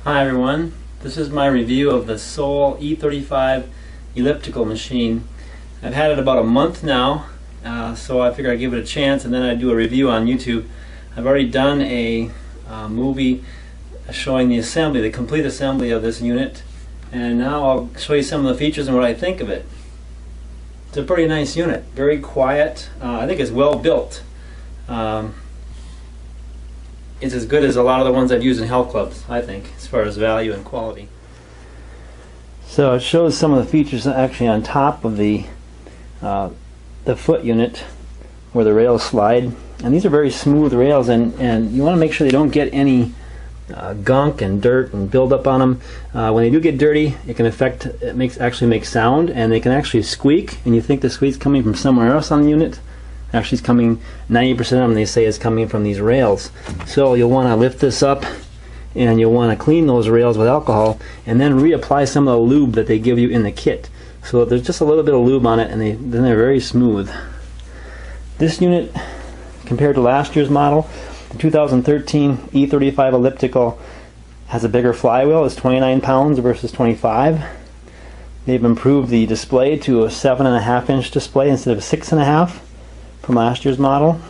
Hi everyone, this is my review of the Soul E35 Elliptical machine. I've had it about a month now, so I figured I'd give it a chance and then I'd do a review on YouTube. I've already done a movie showing the assembly, the complete assembly of this unit, and now I'll show you some of the features and what I think of it. It's a pretty nice unit, very quiet. I think it's well built. It's as good as a lot of the ones I've used in health clubs, I think, as far as value and quality. So it shows some of the features actually on top of the foot unit where the rails slide. And these are very smooth rails, and you want to make sure they don't get any gunk and dirt and build up on them. When they do get dirty, it can actually make sound, and they can actually squeak, and you think the squeak's coming from somewhere else on the unit. Actually, it's coming, 90% of them they say is coming from these rails. So you'll want to lift this up and you'll want to clean those rails with alcohol and then reapply some of the lube that they give you in the kit. So there's just a little bit of lube on it, and then they're very smooth. This unit, compared to last year's model, the 2013 E35 Elliptical, has a bigger flywheel. It's 29 pounds versus 25. They've improved the display to a 7.5-inch display instead of 6.5 from last year's model.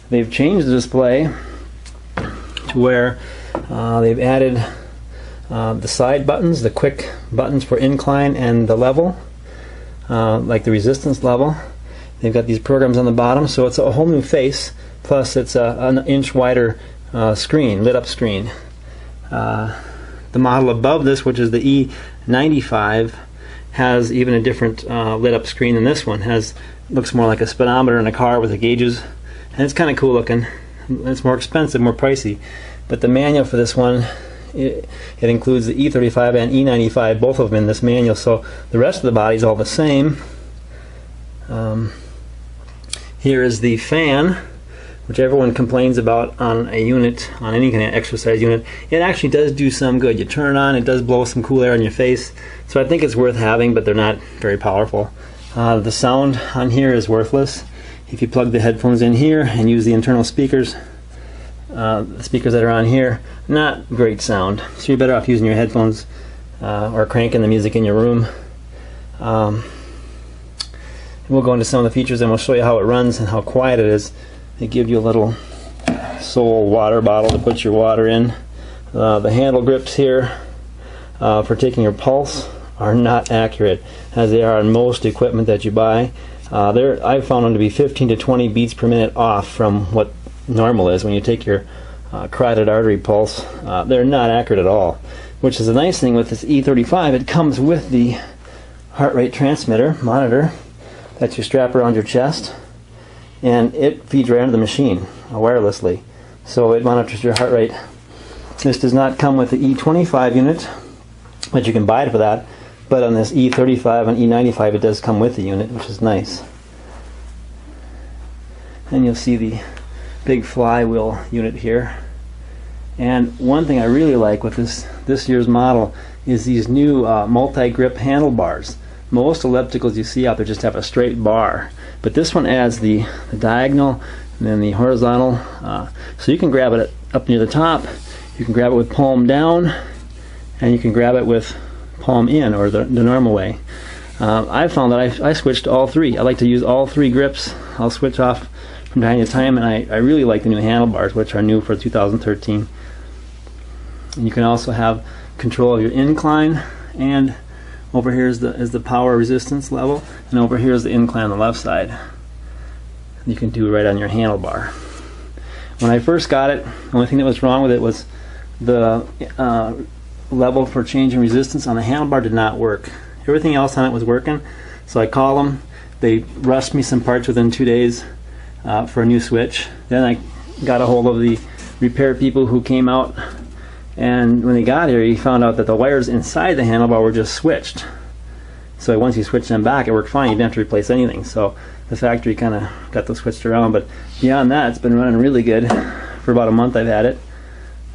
They've changed the display to where they've added the side buttons, the quick buttons for incline and the level, like the resistance level. They've got these programs on the bottom, so it's a whole new face, plus it's an inch wider screen, lit up screen. The model above this, which is the E95, has even a different lit up screen than this one. Looks more like a speedometer in a car with the gauges, and it's kind of cool looking. It's more expensive, more pricey, but the manual for this one, it includes the E35 and E95, both of them in this manual, so the rest of the body is all the same. Here is the fan, which everyone complains about on a unit, on any kind of exercise unit. It actually does do some good. You turn it on, it does blow some cool air in your face, so I think it's worth having, but they're not very powerful. The sound on here is worthless. If you plug the headphones in here and use the internal speakers, the speakers that are on here, not great sound. So you're better off using your headphones or cranking the music in your room. We'll go into some of the features and we'll show you how it runs and how quiet it is. They give you a little Soul water bottle to put your water in. The handle grips here for taking your pulse are not accurate, as they are on most equipment that you buy. I've found them to be 15 to 20 beats per minute off from what normal is when you take your carotid artery pulse. They're not accurate at all, which is a nice thing with this E35. It comes with the heart rate transmitter monitor that you strap around your chest, and it feeds right into the machine wirelessly, so it monitors your heart rate. This does not come with the E25 unit, but you can buy it for that. But on this E35 and E95 it does come with the unit, which is nice. And you'll see the big flywheel unit here. And one thing I really like with this year's model is these new multi-grip handlebars. Most ellipticals you see out there just have a straight bar, but this one adds the diagonal and then the horizontal, so you can grab it up near the top, you can grab it with palm down, and you can grab it with palm in, or the normal way. I found that I switched to all three. I like to use all three grips. I'll switch off from time to time, and I really like the new handlebars, which are new for 2013. And you can also have control of your incline, and over here is the power resistance level, and over here is the incline on the left side. You can do right on your handlebar. When I first got it, the only thing that was wrong with it was the level for changing resistance on the handlebar did not work. Everything else on it was working, so I called them. They rushed me some parts within 2 days for a new switch. Then I got a hold of the repair people who came out, and when they got here, he found out that the wires inside the handlebar were just switched. So once you switch them back, it worked fine. You didn't have to replace anything. So the factory kind of got those switched around, but beyond that, it's been running really good. For about a month I've had it.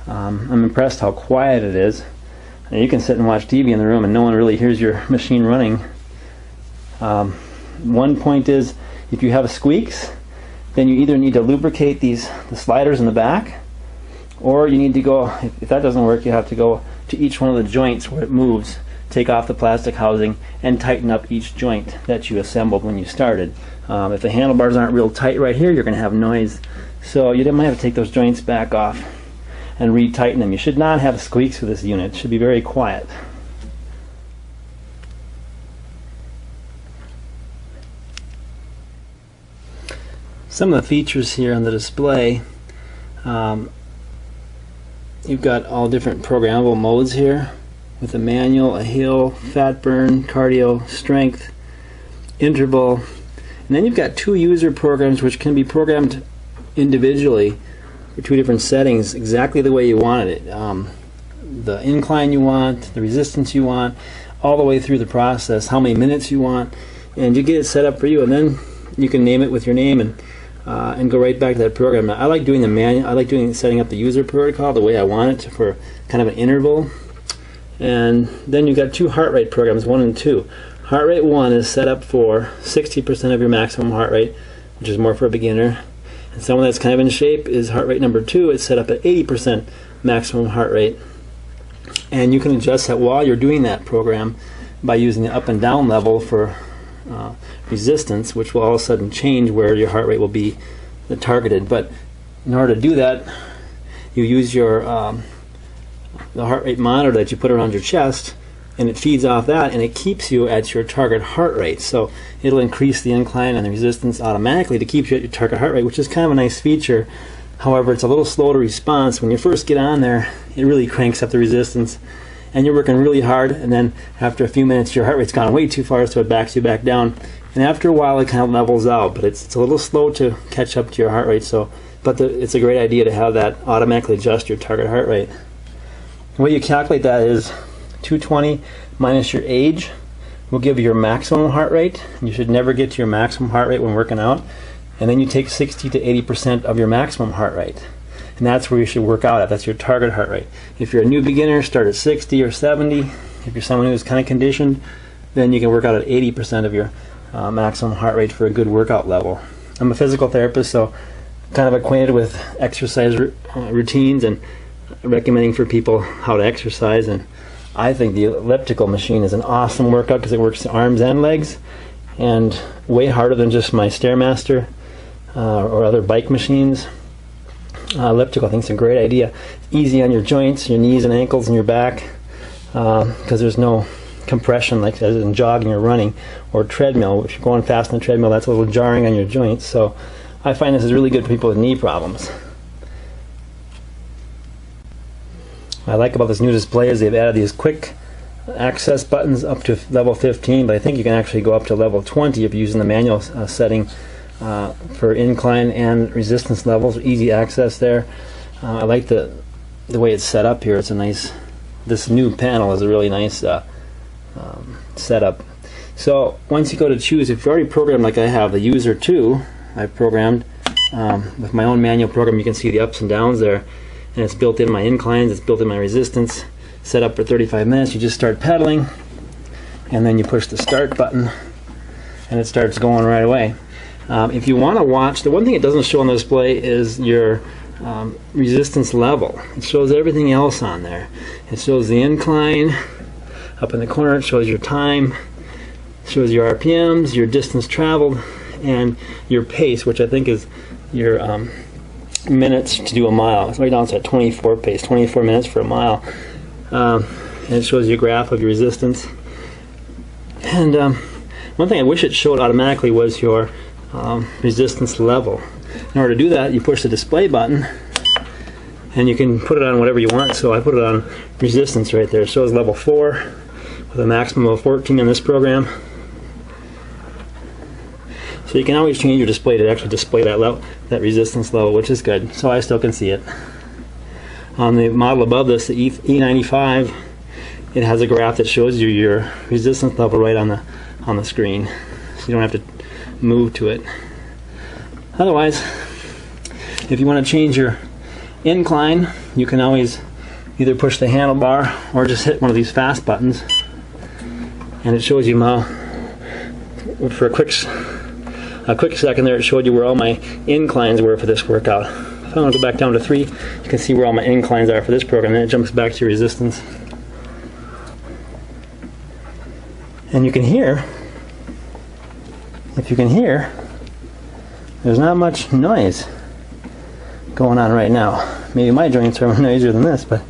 I'm impressed how quiet it is. You can sit and watch TV in the room and no one really hears your machine running. One point is, if you have squeaks, then you either need to lubricate the sliders in the back, Or you need to go, if that doesn't work, you have to go to each one of the joints where it moves, take off the plastic housing, and tighten up each joint that you assembled when you started. If the handlebars aren't real tight right here, you're going to have noise. So you might have to take those joints back off and re-tighten them. You should not have squeaks with this unit. It should be very quiet. Some of the features here on the display, you've got all different programmable modes here with a manual, a hill, fat burn, cardio, strength, interval, and then you've got 2 user programs which can be programmed individually for 2 different settings exactly the way you wanted it. The incline you want, the resistance you want, all the way through the process, how many minutes you want, and you get it set up for you, and then you can name it with your name and go right back to that program. Now, I like doing the manual. I like setting up the user protocol the way I want it for kind of an interval. And then you've got 2 heart rate programs, 1 and 2. Heart rate 1 is set up for 60% of your maximum heart rate, which is more for a beginner. And someone that's kind of in shape is heart rate number 2. It's set up at 80% maximum heart rate. And you can adjust that while you're doing that program by using the up and down level for resistance, which will all of a sudden change where your heart rate will be targeted. But in order to do that, you use your the heart rate monitor that you put around your chest, and it feeds off that, and it keeps you at your target heart rate. So it'll increase the incline and the resistance automatically to keep you at your target heart rate, which is kind of a nice feature. However, it's a little slow to response. When you first get on there, it really cranks up the resistance, and you're working really hard, and then after a few minutes your heart rate's gone way too far, so it backs you back down, and after a while it kind of levels out. But it's a little slow to catch up to your heart rate. It's a great idea to have that automatically adjust your target heart rate. The way you calculate that is 220 minus your age will give you your maximum heart rate. You should never get to your maximum heart rate when working out, and then you take 60 to 80% of your maximum heart rate, and that's where you should work out at. That's your target heart rate. If you're a new beginner, start at 60 or 70. If you're someone who's kind of conditioned, then you can work out at 80% of your maximum heart rate for a good workout level. I'm a physical therapist, so kind of acquainted with exercise routines and recommending for people how to exercise. And I think the elliptical machine is an awesome workout because it works the arms and legs, and way harder than just my Stairmaster or other bike machines. Elliptical, I think, is a great idea. Easy on your joints, your knees and ankles and your back, because there's no compression like as in jogging or running or treadmill. If you're going fast on the treadmill, that's a little jarring on your joints. So I find this is really good for people with knee problems. What I like about this new display is they've added these quick access buttons up to level 15, but I think you can actually go up to level 20 if you're using the manual setting for incline and resistance levels. Easy access there. I like the way it's set up here. It's a nice. This new panel is a really nice setup. So once you go to choose, if you already programmed like I have the user 2, I've programmed with my own manual program. You can see the ups and downs there, and it's built in my inclines, it's built in my resistance, set up for 35 minutes. You just start pedaling, and then you push the start button, and it starts going right away. If you want to watch, the one thing it doesn't show on the display is your resistance level. It shows everything else on there. It shows the incline. Up in the corner it shows your time, it shows your RPMs, your distance traveled, and your pace, which I think is your minutes to do a mile. So right now it's at 24 pace, 24 minutes for a mile. And it shows you a graph of your resistance. And one thing I wish it showed automatically was your resistance level. In order to do that, you push the display button, and you can put it on whatever you want. So I put it on resistance right there. It shows level 4 with a maximum of 14 in this program. So you can always change your display to actually display that resistance level, which is good. So I still can see it. On the model above this, the E35, it has a graph that shows you your resistance level right on the screen, so you don't have to move to it. Otherwise, if you want to change your incline, you can always either push the handlebar or just hit one of these fast buttons, and it shows you for a quick second there. It showed you where all my inclines were for this workout. If I want to go back down to 3, you can see where all my inclines are for this program, then it jumps back to resistance. And you can hear, if you can hear, there's not much noise going on right now. Maybe my joints are noisier than this, but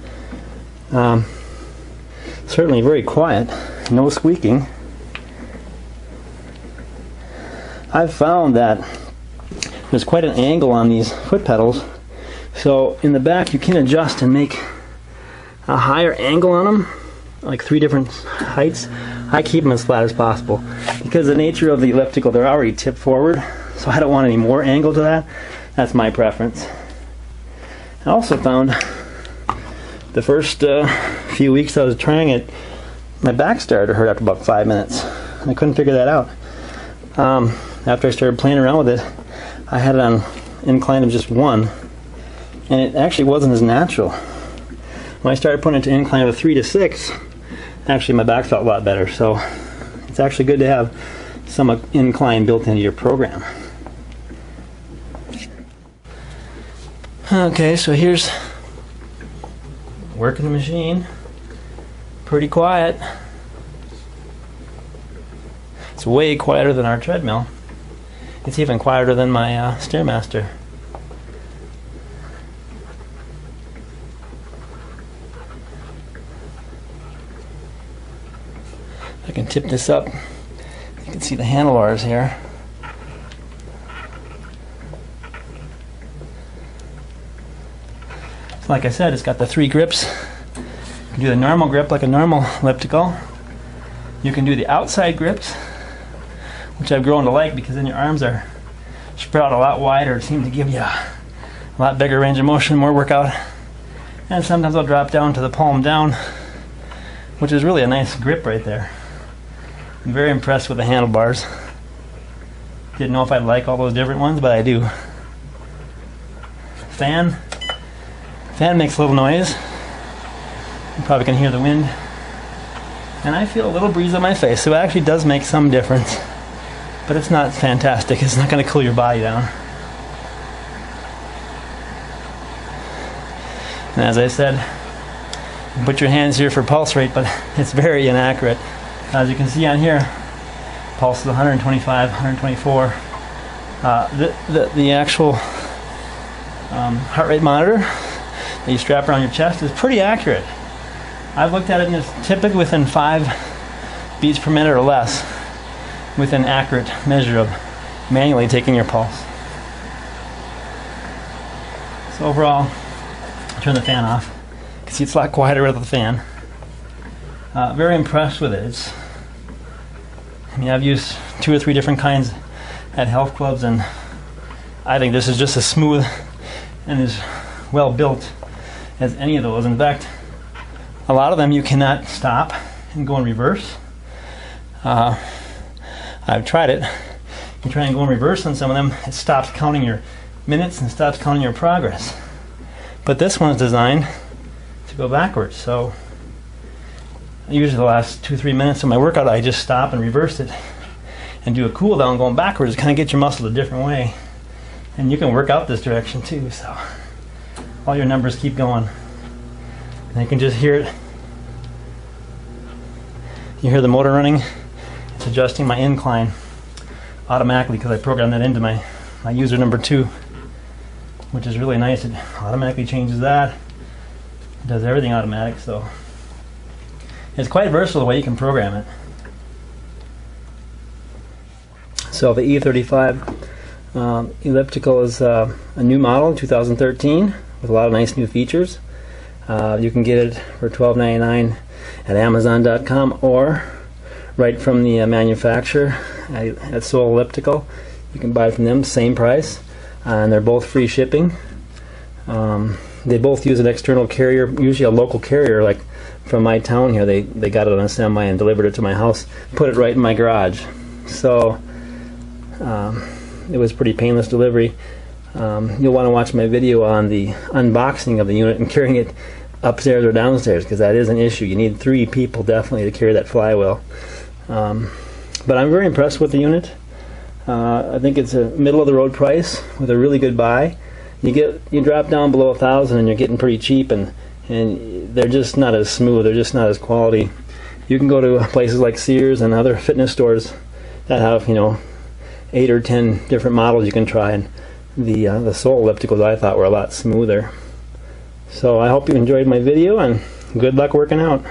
certainly very quiet, no squeaking. I've found that there's quite an angle on these foot pedals, so in the back you can adjust and make a higher angle on them, like 3 different heights. I keep them as flat as possible because the nature of the elliptical, they're already tipped forward, so I don't want any more angle to that. That's my preference. I also found the first few weeks I was trying it, my back started to hurt after about 5 minutes. I couldn't figure that out. After I started playing around with it, I had it on incline of just 1, and it actually wasn't as natural. When I started putting it to incline of 3 to 6, actually my back felt a lot better. So it's actually good to have some incline built into your program. Okay, so here's working the machine. Pretty quiet. It's way quieter than our treadmill. It's even quieter than my Stairmaster. I can tip this up. You can see the handlebars here. So like I said, it's got the 3 grips. You can do the normal grip like a normal elliptical. You can do the outside grips, which I've grown to like because then your arms are spread out a lot wider. It seems to give you a lot bigger range of motion, more workout. And sometimes I'll drop down to the palm down, which is really a nice grip right there. I'm very impressed with the handlebars. Didn't know if I'd like all those different ones, but I do. Fan makes a little noise. You probably can hear the wind. And I feel a little breeze on my face, so it actually does make some difference. But it's not fantastic. It's not going to cool your body down. And as I said, put your hands here for pulse rate, but it's very inaccurate. As you can see on here, pulse is 125, 124. The actual heart rate monitor that you strap around your chest is pretty accurate. I've looked at it and it's typically within 5 beats per minute or less with an accurate measure of manually taking your pulse. So overall, turn the fan off. You can see it's a lot quieter with the fan. Very impressed with it. I've used 2 or 3 different kinds at health clubs, and I think this is just as smooth and as well built as any of those. In fact, a lot of them you cannot stop and go in reverse. I've tried it. You try and go in reverse on some of them, it stops counting your minutes and stops counting your progress. But this one's designed to go backwards, so usually the last 2-3 minutes of my workout I just stop and reverse it and do a cool down going backwards to kind of get your muscle a different way. And you can work out this direction too, so all your numbers keep going. And you can just hear it. You hear the motor running. It's adjusting my incline automatically because I programmed that into my user number 2, which is really nice. It automatically changes that. It does everything automatic, so it's quite versatile the way you can program it. So the E35 Elliptical is a new model in 2013 with a lot of nice new features. You can get it for $12.99 at Amazon.com or right from the manufacturer at Seoul Elliptical. You can buy it from them, same price, and they're both free shipping. They both use an external carrier, usually a local carrier, like from my town here. They got it on a semi and delivered it to my house, put it right in my garage. So it was pretty painless delivery. You'll want to watch my video on the unboxing of the unit and carrying it upstairs or downstairs, because that is an issue. You need 3 people definitely to carry that flywheel. But I'm very impressed with the unit. I think it's a middle of the road price with a really good buy. you drop down below 1,000 and you're getting pretty cheap, and they're just not as smooth, they're just not as quality. You can go to places like Sears and other fitness stores that have, you know, 8 or 10 different models you can try, and the Sole ellipticals I thought were a lot smoother. So I hope you enjoyed my video, and good luck working out.